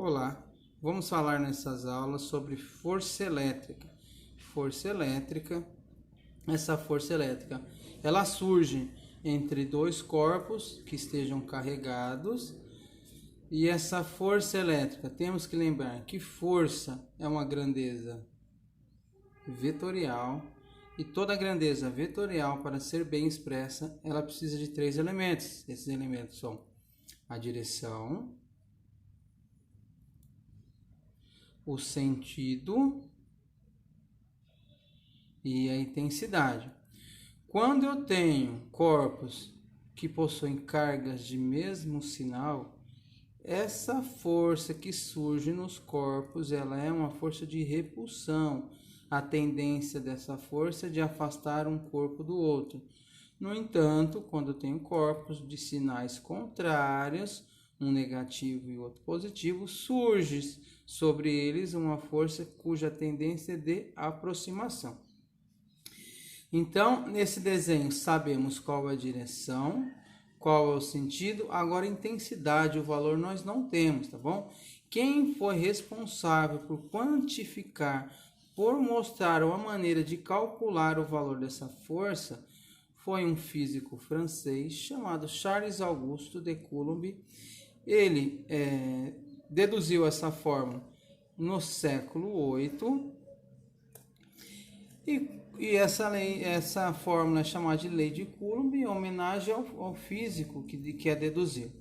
Olá, vamos falar nessas aulas sobre força elétrica. Essa força elétrica, ela surge entre dois corpos que estejam carregados. E essa força elétrica, temos que lembrar que força é uma grandeza vetorial. E toda grandeza vetorial, para ser bem expressa, ela precisa de três elementos. Esses elementos são a direção, o sentido e a intensidade. Quando eu tenho corpos que possuem cargas de mesmo sinal, essa força que surge nos corpos, ela é uma força de repulsão. A tendência dessa força é de afastar um corpo do outro. No entanto, quando eu tenho corpos de sinais contrários, um negativo e outro positivo, surge sobre eles uma força cuja tendência é de aproximação. Então, nesse desenho, sabemos qual é a direção, qual é o sentido. Agora, a intensidade, o valor nós não temos, tá bom? Quem foi responsável por quantificar, por mostrar uma maneira de calcular o valor dessa força, foi um físico francês chamado Charles Auguste de Coulomb. Ele deduziu essa fórmula no século VIII e essa fórmula é chamada de Lei de Coulomb em homenagem ao físico que a deduziu.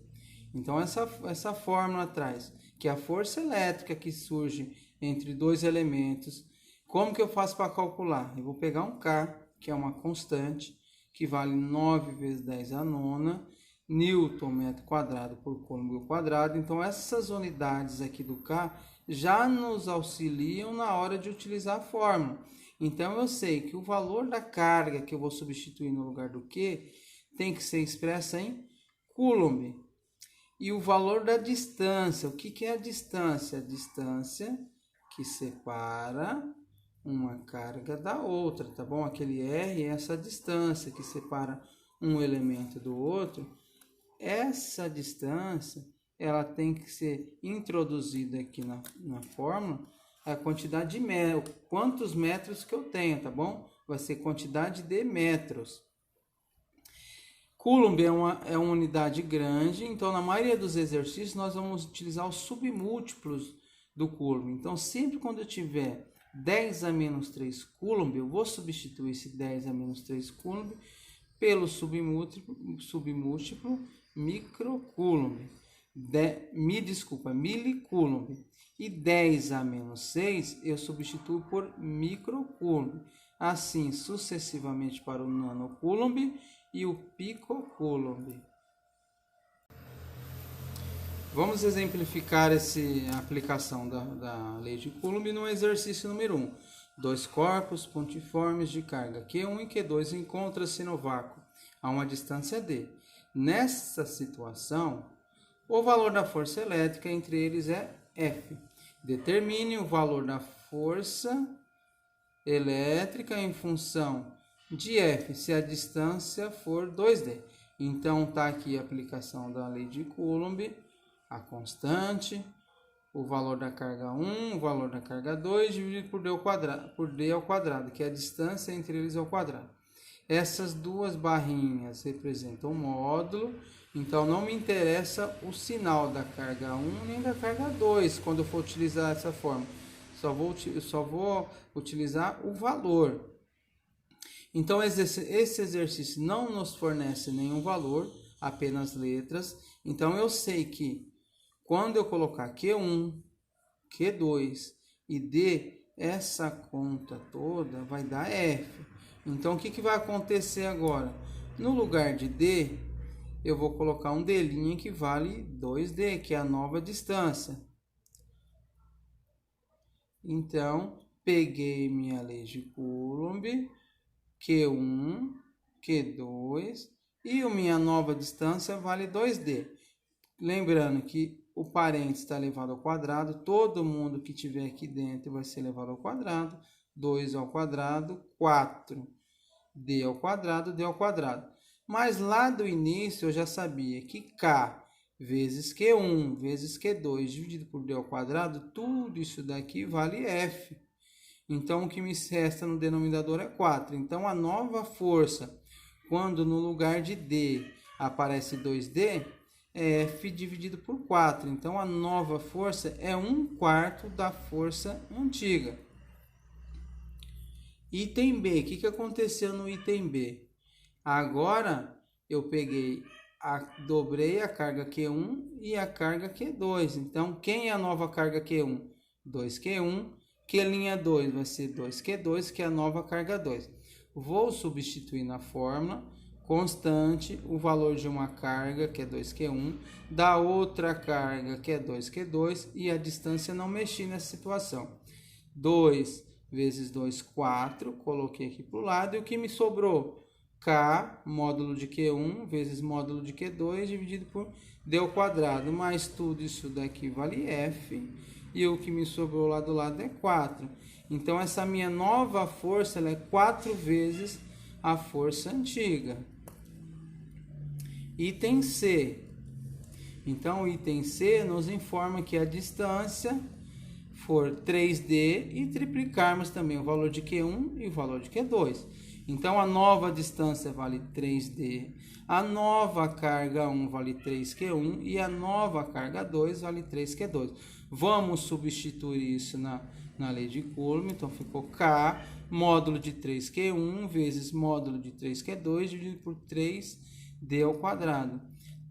Então essa fórmula traz que a força elétrica que surge entre dois elementos, como que eu faço para calcular? Eu vou pegar um K, que é uma constante, que vale 9 vezes 10 a nona, Newton metro quadrado por Coulomb ao quadrado. Então essas unidades aqui do K já nos auxiliam na hora de utilizar a fórmula. Então eu sei que o valor da carga que eu vou substituir no lugar do Q tem que ser expressa em Coulomb. E o valor da distância, o que é a distância? A distância que separa uma carga da outra, tá bom? Aquele R é essa distância que separa um elemento do outro. Essa distância, ela tem que ser introduzida aqui na fórmula, a quantidade de metros, quantos metros que eu tenho, tá bom? Vai ser quantidade de metros. Coulomb é uma unidade grande, então na maioria dos exercícios nós vamos utilizar os submúltiplos do Coulomb. Então sempre quando eu tiver 10 a menos 3 Coulomb, eu vou substituir esse 10 a menos 3 Coulomb pelo submúltiplo microcoulomb. Milicoulomb. E 10 a menos 6 eu substituo por microcoulomb. Assim sucessivamente para o nanocoulomb e o picocoulomb. Vamos exemplificar essa aplicação da lei de Coulomb no exercício número 1. Dois corpos pontiformes de carga Q1 e Q2 encontram-se no vácuo a uma distância D. Nessa situação, o valor da força elétrica entre eles é F. Determine o valor da força elétrica em função de F, se a distância for 2D. Então, está aqui a aplicação da lei de Coulomb, a constante, o valor da carga 1, o valor da carga 2, dividido por D ao quadrado, que é a distância entre eles ao quadrado. Essas duas barrinhas representam o módulo, então não me interessa o sinal da carga 1 nem da carga 2 quando eu for utilizar essa fórmula. Só vou utilizar o valor. Então esse exercício não nos fornece nenhum valor, apenas letras. Então eu sei que quando eu colocar Q1, Q2 e D, essa conta toda vai dar F. Então, o que vai acontecer agora? No lugar de D, eu vou colocar um D' que vale 2D, que é a nova distância. Então, peguei minha lei de Coulomb, Q1, Q2, e a minha nova distância vale 2D. Lembrando que o parênteses está elevado ao quadrado, todo mundo que tiver aqui dentro vai ser elevado ao quadrado, 2 ao quadrado, 4, D ao quadrado, D ao quadrado. Mas lá do início eu já sabia que K vezes Q1 vezes Q2 dividido por D ao quadrado, tudo isso daqui vale F. Então, o que me resta no denominador é 4. Então, a nova força, quando no lugar de D aparece 2D, é F dividido por 4. Então, a nova força é 1/4 da força antiga. Item B. O que aconteceu no item B? Agora, eu dobrei a carga Q1 e a carga Q2. Então, quem é a nova carga Q1? 2Q1. Q' 2 vai ser 2Q2, que é a nova carga 2. Vou substituir na fórmula constante o valor de uma carga, que é 2Q1, da outra carga, que é 2Q2, e a distância não mexi nessa situação. 2 vezes 2, 4, coloquei aqui para o lado, e o que me sobrou? K, módulo de Q1, vezes módulo de Q2, dividido por D ao quadrado, mais tudo isso daqui vale F, e o que me sobrou lá do lado é 4. Então, essa minha nova força ela é 4 vezes a força antiga. Item C. Então, o item C nos informa que a distância for 3D e triplicarmos também o valor de Q1 e o valor de Q2. Então, a nova distância vale 3D, a nova carga 1 vale 3Q1 e a nova carga 2 vale 3Q2. Vamos substituir isso na lei de Coulomb, então ficou K, módulo de 3Q1 vezes módulo de 3Q2 dividido por 3D ao quadrado.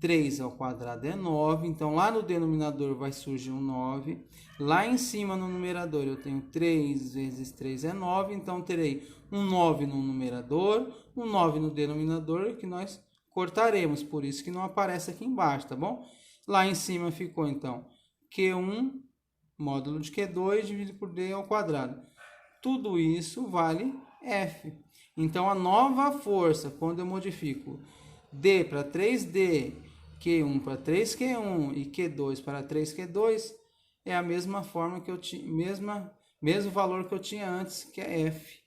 3 ao quadrado é 9, então lá no denominador vai surgir um 9. Lá em cima no numerador eu tenho 3 vezes 3 é 9, então terei um 9 no numerador, um 9 no denominador, que nós cortaremos, por isso que não aparece aqui embaixo, tá bom? Lá em cima ficou então Q1 módulo de Q2 dividido por D ao quadrado. Tudo isso vale F. Então, a nova força, quando eu modifico D para 3D, Q1 para 3Q1 e Q2 para 3Q2, é a mesma forma que eu tinha, mesmo valor que eu tinha antes, que é F.